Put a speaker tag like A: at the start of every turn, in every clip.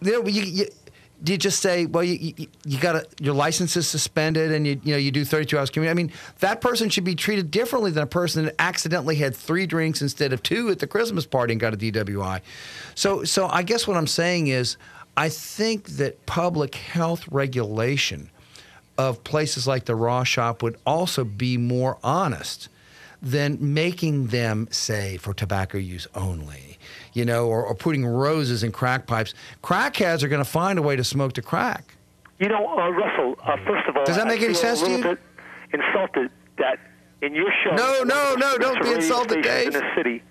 A: Do you just say, well, you got your license is suspended and you do 32 hours community? I mean, that person should be treated differently than a person that accidentally had 3 drinks instead of 2 at the Christmas party and got a DWI. So I guess what I'm saying is, I think that public health regulation of places like the Raw Shop would also be more honest than making them say for tobacco use only, or putting roses in crack pipes. Crackheads are going to find a way to smoke to crack.
B: Russell, first of all,
A: does that make any sense to you?
B: I'm a little bit insulted that in your show,
A: no, don't be insulted, Dave.
B: In the city,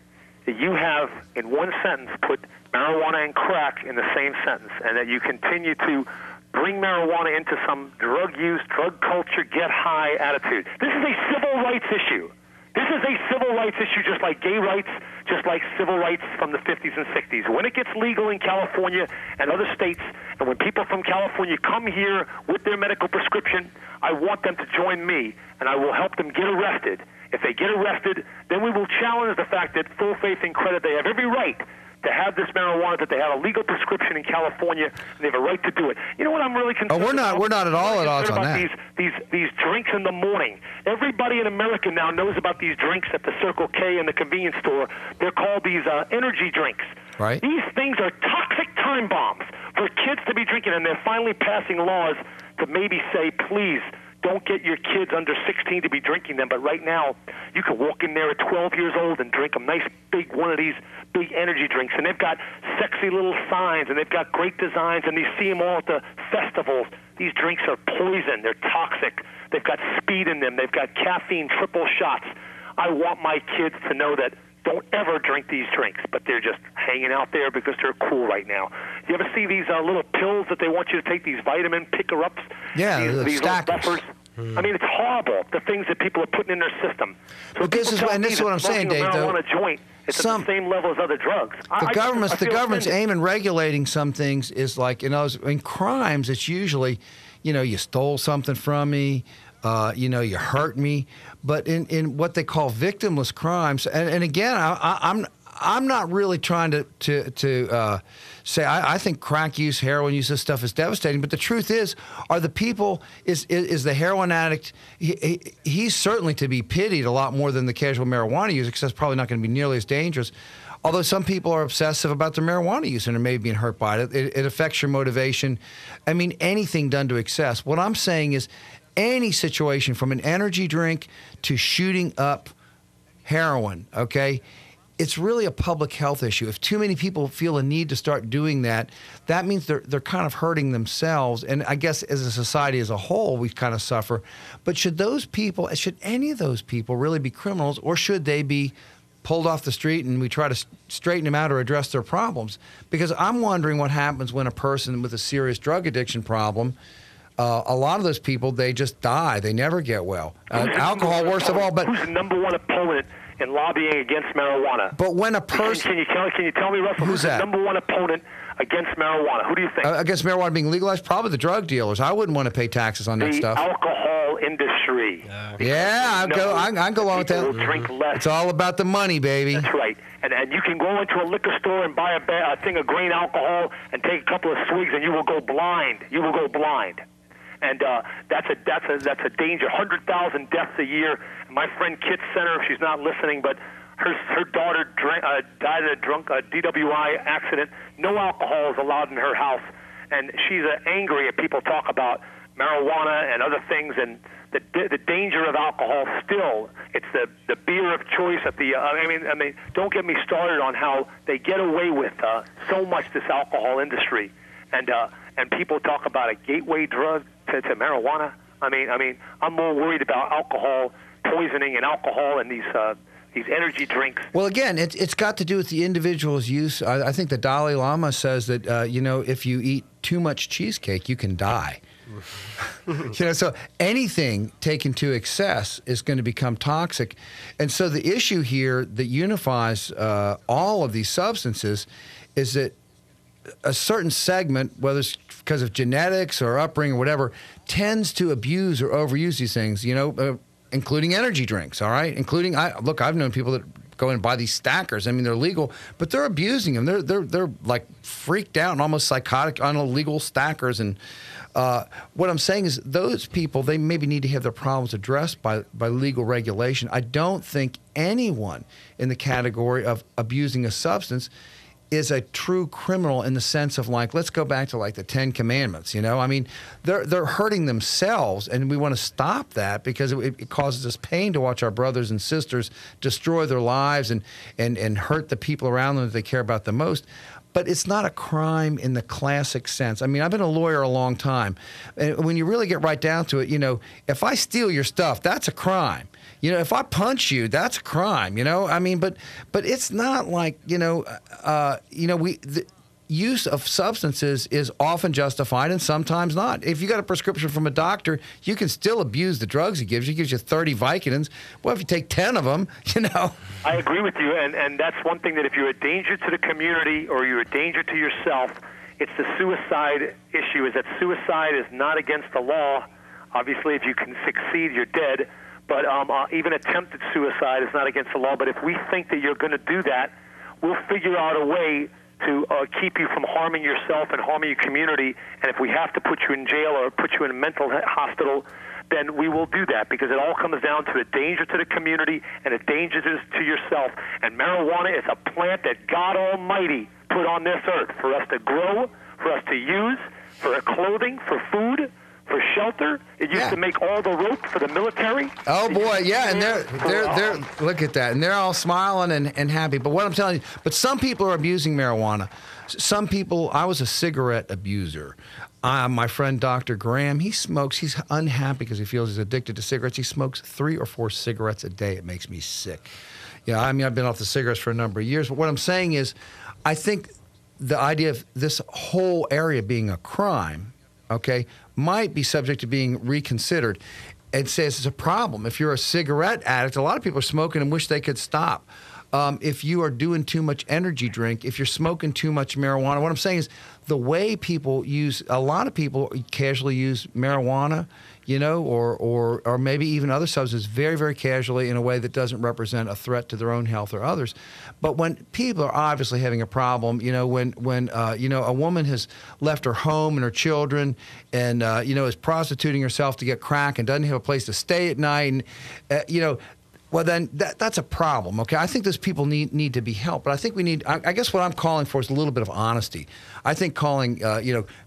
B: that you have in one sentence put marijuana and crack in the same sentence, and that you continue to bring marijuana into some drug use, drug culture, get high attitude. This is a civil rights issue. This is a civil rights issue, just like gay rights, just like civil rights from the 50s and 60s. When it gets legal in California and other states, and when people from California come here with their medical prescription, I want them to join me, and I will help them get arrested. If they get arrested, then we will challenge the fact that full faith and credit, they have every right to have this marijuana, that they have a legal prescription in California, and they have a right to do it. You know what I'm really concerned about?
A: We're not at all at odds on that.
B: These drinks in the morning. Everybody in America now knows about these drinks at the Circle K and the convenience store. They're called these energy drinks.
A: Right.
B: These things are toxic time bombs for kids to be drinking, and they're finally passing laws to maybe say, please, don't get your kids under 16 to be drinking them. But right now, you can walk in there at 12 years old and drink a nice big one of these big energy drinks. And they've got sexy little signs, and they've got great designs, and you see them all at the festivals. These drinks are poison. They're toxic. They've got speed in them. They've got caffeine, triple shots. I want my kids to know that don't ever drink these drinks, but they're just hanging out there because they're cool right now. You ever see these little pills that they want you to take, these vitamin picker-ups?
A: Yeah,
B: these little buffers. I mean, it's horrible, the things that people are putting in their system. So
A: this is what I'm saying, Dave.
B: Marijuana joint, it's at the same level as other drugs.
A: The government's aim in regulating some things is like, in crimes, it's usually, you stole something from me, you hurt me. But in what they call victimless crimes, and again, I'm not really trying to say I think crack use, heroin use, this stuff is devastating. But the truth is the heroin addict. He's certainly to be pitied a lot more than the casual marijuana user, because that's probably not going to be nearly as dangerous. Although some people are obsessive about their marijuana use and are maybe being hurt by it. It affects your motivation. I mean, anything done to excess. What I'm saying is, any situation from an energy drink to shooting up heroin, okay, it's really a public health issue. If too many people feel a need to start doing that, that means they're kind of hurting themselves. And I guess as a society as a whole, we kind of suffer. But should any of those people really be criminals, or should they be pulled off the street and we try to straighten them out or address their problems? Because I'm wondering what happens when a person with a serious drug addiction problem, a lot of those people, they just die. They never get well. Alcohol, worst of all. But
B: who's the number one opponent in lobbying against marijuana?
A: But when a person...
B: Can you tell me, Russell, who's the number one opponent against marijuana? Who do you think?
A: Against marijuana being legalized? Probably the drug dealers. I wouldn't want to pay taxes on that stuff.
B: The alcohol industry.
A: Yeah, I go along with that.
B: Drink less.
A: It's all about the money, baby.
B: That's right. And you can go into a liquor store and buy a thing of grain alcohol and take a couple of swigs, and you will go blind. You will go blind. And that's a danger. 100,000 deaths a year. My friend Kit Center, she's not listening, but her daughter died in a DWI accident. No alcohol is allowed in her house, and she's angry at people talk about marijuana and other things, and the danger of alcohol. Still, it's the beer of choice at the. I mean, don't get me started on how they get away with so much, this alcohol industry, and people talk about a gateway drug to marijuana. I mean, I'm more worried about alcohol poisoning and alcohol and these energy drinks.
A: Well, again, it's got to do with the individual's use. I think the Dalai Lama says that if you eat too much cheesecake, you can die. So anything taken to excess is going to become toxic. And so the issue here that unifies all of these substances is that a certain segment, whether it's because of genetics or upbringing or whatever, tends to abuse or overuse these things, including energy drinks, all right? I've known people that go and buy these stackers. I mean, they're legal, but they're abusing them. They're like freaked out and almost psychotic on illegal stackers. And what I'm saying is those people, they maybe need to have their problems addressed by legal regulation. I don't think anyone in the category of abusing a substance is a true criminal in the sense of, like, let's go back to like the 10 Commandments. You know, I mean, they're hurting themselves, and we want to stop that because it causes us pain to watch our brothers and sisters destroy their lives and hurt the people around them that they care about the most. But it's not a crime in the classic sense. I mean, I've been a lawyer a long time, and when you really get right down to it, you know, if I steal your stuff, that's a crime. You know, if I punch you, that's a crime. You know, I mean, but it's not like, the use of substances is often justified and sometimes not. If you got a prescription from a doctor, you can still abuse the drugs he gives you. He gives you 30 Vicodins. Well, if you take 10 of them, you know.
B: I agree with you, and that's one thing, that if you're a danger to the community or you're a danger to yourself, it's the suicide issue, is that suicide is not against the law. Obviously, if you can succeed, you're dead. But even attempted suicide is not against the law. But if we think that you're going to do that, we'll figure out a way to keep you from harming yourself and harming your community. And if we have to put you in jail or put you in a mental hospital, then we will do that, because it all comes down to a danger to the community and a danger to yourself. And marijuana is a plant that God Almighty put on this earth for us to grow, for us to use, for clothing, for food, for shelter. It used to make all the rope for the military.
A: Oh boy, yeah, and they're look at that, and they're all smiling and happy. But what I'm telling you, but some people are abusing marijuana. Some people, I was a cigarette abuser. My friend Dr. Graham, he smokes. He's unhappy because he feels he's addicted to cigarettes. He smokes 3 or 4 cigarettes a day. It makes me sick. Yeah, I mean, I've been off the cigarettes for a number of years. But what I'm saying is, I think the idea of this whole area being a crime, okay, might be subject to being reconsidered. It says it's a problem. If you're a cigarette addict, a lot of people are smoking and wish they could stop. If you are doing too much energy drink, if you're smoking too much marijuana, what I'm saying is the way people use, a lot of people casually use marijuana, you know, or maybe even other substances very, very casually in a way that doesn't represent a threat to their own health or others. But when people are obviously having a problem, you know, when a woman has left her home and her children and, is prostituting herself to get crack and doesn't have a place to stay at night, and, well, then that's a problem, okay? I think those people need to be helped, but I think we need, I guess what I'm calling for is a little bit of honesty. I think calling,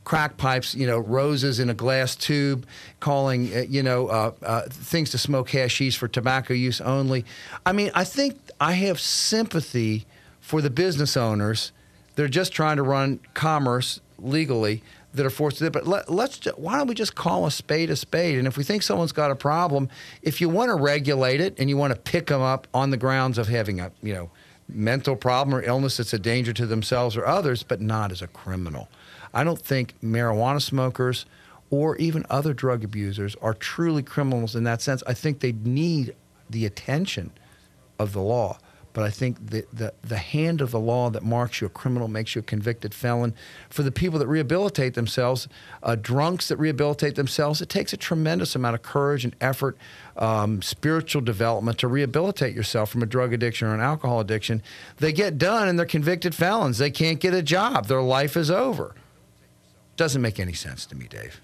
A: crack pipes, roses in a glass tube, calling, things to smoke hashish for tobacco use only. I mean, I think I have sympathy for the business owners that are just trying to run commerce legally, that are forced to do it. But why don't we just call a spade a spade? And if we think someone's got a problem, if you want to regulate it and you want to pick them up on the grounds of having a mental problem or illness that's a danger to themselves or others, but not as a criminal. I don't think marijuana smokers or even other drug abusers are truly criminals in that sense. I think they need the attention of the law. But I think the hand of the law that marks you a criminal makes you a convicted felon. For the people that rehabilitate themselves, drunks that rehabilitate themselves, it takes a tremendous amount of courage and effort, spiritual development to rehabilitate yourself from a drug addiction or an alcohol addiction. They get done and they're convicted felons. They can't get a job. Their life is over. Doesn't make any sense to me, Dave.